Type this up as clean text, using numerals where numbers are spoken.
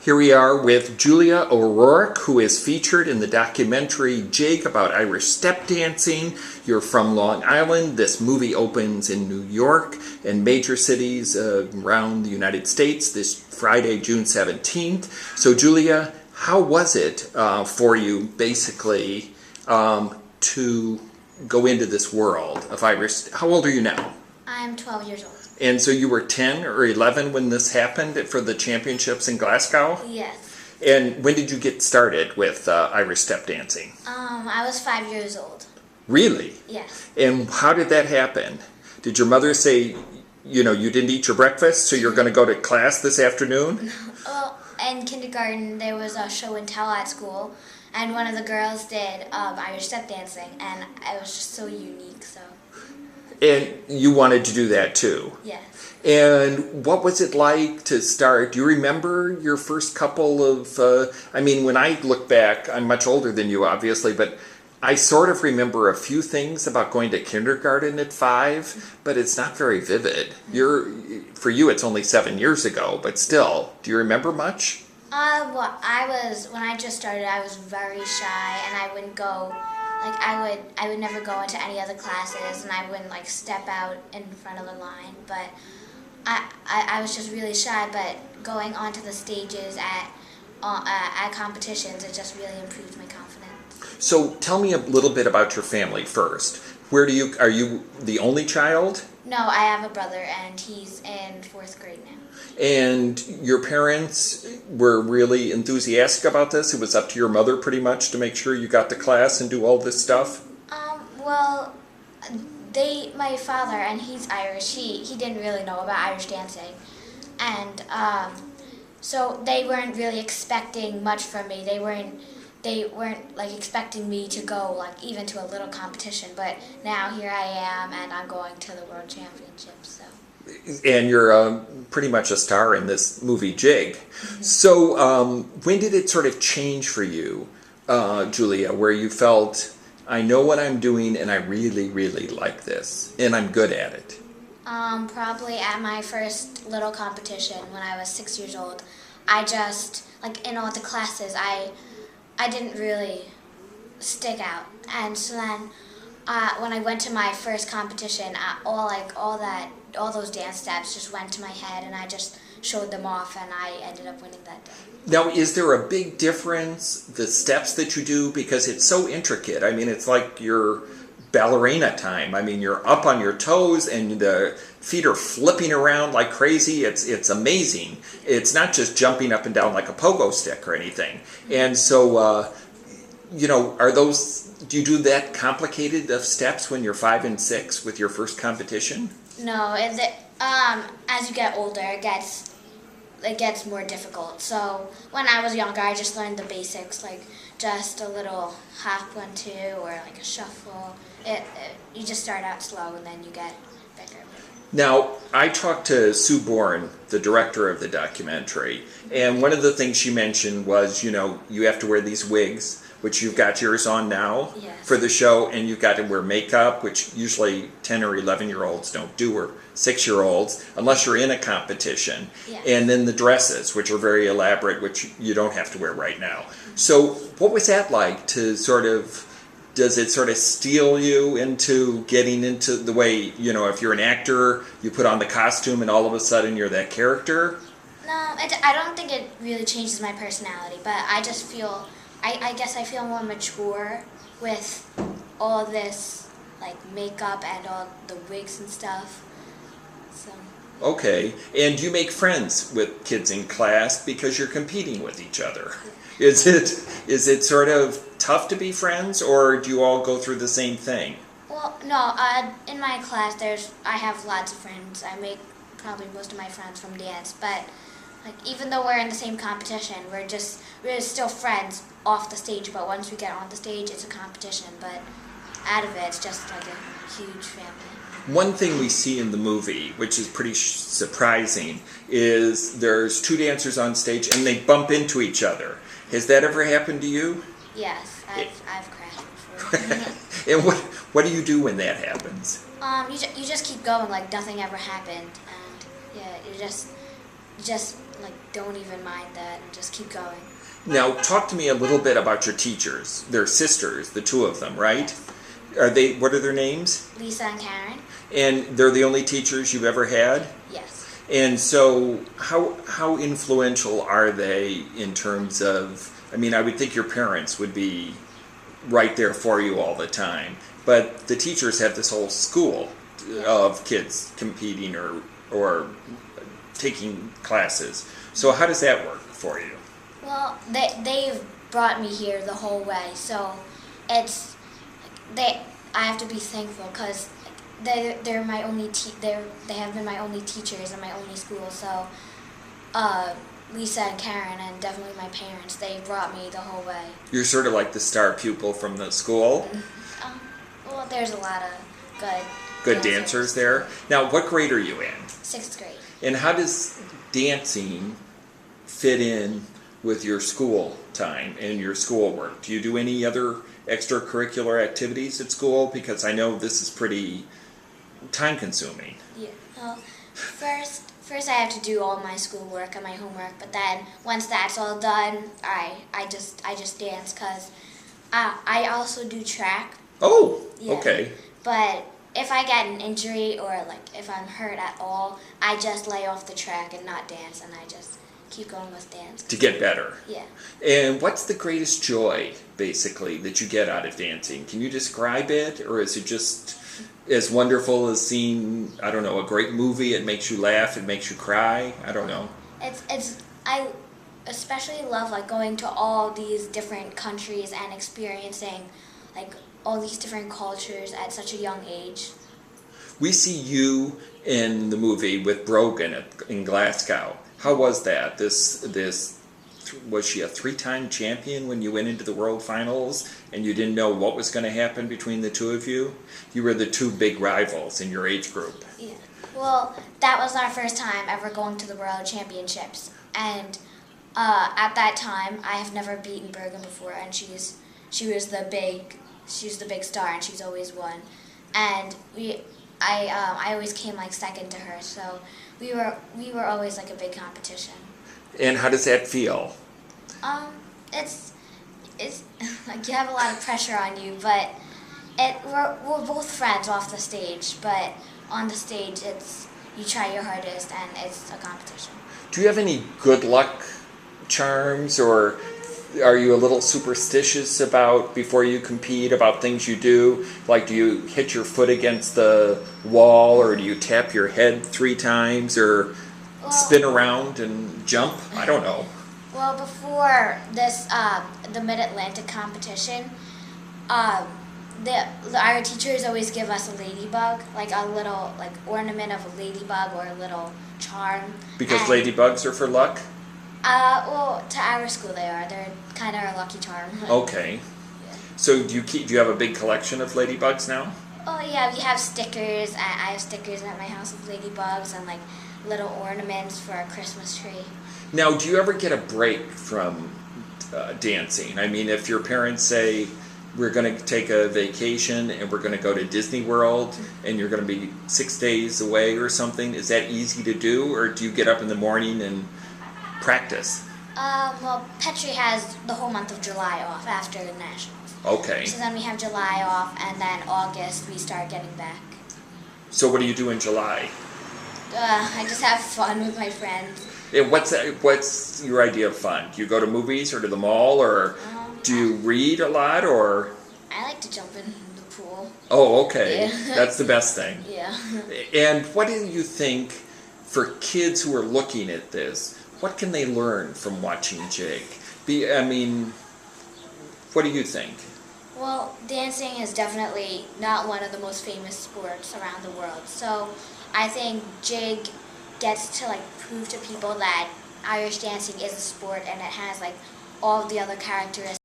Here we are with Julia O'Rourke, who is featured in the documentary JIG about Irish step dancing. You're from Long Island. This movie opens in New York and major cities around the United States this Friday, June 17th. So Julia, how was it for you basically to go into this world of Irish? How old are you now? I'm 12 years old. And so you were 10 or 11 when this happened for the championships in Glasgow? Yes. And when did you get started with Irish step dancing? I was 5 years old. Really? Yes. And how did that happen? Did your mother say, you didn't eat your breakfast, so you're going to go to class this afternoon? Well, in kindergarten, there was a show and tell at school, and one of the girls did Irish step dancing, and it was just so unique, so... And you wanted to do that too? Yes. And what was it like to start? Do you remember your first couple of, when I look back, I'm much older than you obviously, but I sort of remember a few things about going to kindergarten at 5, but it's not very vivid. For you it's only 7 years ago, but still, do you remember much? When I just started, I was very shy, and I wouldn't go... I would never go into any other classes, and I wouldn't step out in front of the line. But I was just really shy. But going onto the stages at competitions, it just really improved my confidence. So tell me a little bit about your family first. Are you the only child? No, I have a brother, and he's in 4th grade now. And your parents were really enthusiastic about this? It was up to your mother pretty much to make sure you got to class and do all this stuff? My father, and he's Irish, he didn't really know about Irish dancing. And so they weren't really expecting much from me. They weren't expecting me to go even to a little competition. But now here I am, and I'm going to the World Championships, so... And you're pretty much a star in this movie, JIG. Mm-hmm. So when did it sort of change for you, Julia, where you felt, I know what I'm doing and I really, really like this and I'm good at it? Probably at my first little competition when I was 6 years old. I just, in all the classes, I didn't really stick out. And so then when I went to my first competition, all those dance steps just went to my head, and I just showed them off, and I ended up winning that day. Now, is there a big difference, the steps that you do? Because it's so intricate. It's like your ballerina time. You're up on your toes, and the feet are flipping around like crazy. It's amazing. It's not just jumping up and down like a pogo stick or anything. And so, do you do that complicated of steps when you're 5 and 6 with your first competition? No, as you get older, it gets more difficult. So when I was younger, I just learned the basics, just a little hop 1, 2, or a shuffle. You just start out slow, and then you get bigger. Now, I talked to Sue Bourne, the director of the documentary, and one of the things she mentioned was, you have to wear these wigs, which you've got yours on now. Yes. For the show, and you've got to wear makeup, which usually 10 or 11-year-olds don't do, or 6-year-olds, unless you're in a competition. Yes. And then the dresses, which are very elaborate, which you don't have to wear right now. So what was that like to does it sort of steal you into getting into the way, if you're an actor, you put on the costume and all of a sudden you're that character? No, I don't think it really changes my personality, but I just feel... I guess I feel more mature with all this, makeup and all the wigs and stuff, so... Okay, and you make friends with kids in class because you're competing with each other. Is it sort of tough to be friends, or do you all go through the same thing? Well, no, in my class, I have lots of friends. I make probably most of my friends from dance, but... even though we're in the same competition, we're still friends off the stage, but once we get on the stage, it's a competition, but out of it, it's just a huge family. One thing we see in the movie, which is pretty surprising, is there's 2 dancers on stage and they bump into each other. Has that ever happened to you? Yes, I've crashed before. And what do you do when that happens? You just keep going like nothing ever happened, and yeah, you just just like don't even mind that and just keep going. Now, talk to me a little bit about your teachers. They're sisters, the two of them, right? Yes. What are their names? Lisa and Karen. And they're the only teachers you've ever had? Yes. And so, how influential are they in terms of? I mean, I would think your parents would be right there for you all the time, but the teachers have this whole school of kids competing or taking classes. So, how does that work for you? Well, they've brought me here the whole way, so it's I have to be thankful because they're my only they have been my only teachers and my only school. So Lisa and Karen and definitely my parents, they brought me the whole way. You're sort of like the star pupil from the school. Well, there's a lot of Good dancers there. Now, what grade are you in? 6th grade. And how does dancing fit in with your school time and your schoolwork? Do you do any other extracurricular activities at school? Because I know this is pretty time consuming. Yeah. Well, first I have to do all my schoolwork and my homework, but then once that's all done, I just dance because I also do track. Oh, Yeah. okay. But if I get an injury or like if I'm hurt at all, I just lay off the track and not dance, and I just keep going with dance. To get better. Yeah. And what's the greatest joy, basically, that you get out of dancing? Can you describe it, or is it just as wonderful as seeing, I don't know, a great movie? It makes you laugh, it makes you cry. I don't know. I especially love like going to all these different countries and experiencing like all these different cultures at such a young age. We see you in the movie with Brogan in Glasgow. How was that? This was she a 3-time champion when you went into the World Finals and you didn't know what was going to happen between the two of you? You were the two big rivals in your age group. Yeah. Well, that was our first time ever going to the World Championships, and at that time I have never beaten Brogan before, and she was the big star, and she's always won. And I always came like second to her, so we were always like a big competition. And how does that feel? It's like you have a lot of pressure on you, but we're both friends off the stage, but on the stage you try your hardest and it's a competition. Do you have any good luck charms, or are you a little superstitious about before you compete about things you do? Like, do you hit your foot against the wall, or do you tap your head 3 times, or spin around and jump? I don't know. Well, before this, the Mid-Atlantic competition, our teachers always give us a ladybug, like a little like ornament of a ladybug or a little charm. Because ladybugs are for luck? Well, to our school they are. They're kind of our lucky charm. Okay. Yeah. So do you have a big collection of ladybugs now? Oh yeah, we have stickers. I have stickers at my house of ladybugs and like little ornaments for our Christmas tree. Now, do you ever get a break from dancing? I mean, if your parents say, we're going to take a vacation and we're going to go to Disney World and you're going to be 6 days away or something, is that easy to do, or do you get up in the morning and practice? Well, Petrie has the whole month of July off after the Nationals. Okay. So then we have July off, and then August we start getting back. So what do you do in July? I just have fun with my friends. And what's your idea of fun? Do you go to movies or to the mall, or do you read a lot, or? I like to jump in the pool. Oh, okay. Yeah. That's the best thing. Yeah. And what do you think, for kids who are looking at this, what can they learn from watching JIG? I mean, what do you think? Well, dancing is definitely not one of the most famous sports around the world. So I think JIG gets to like prove to people that Irish dancing is a sport and it has like all the other characteristics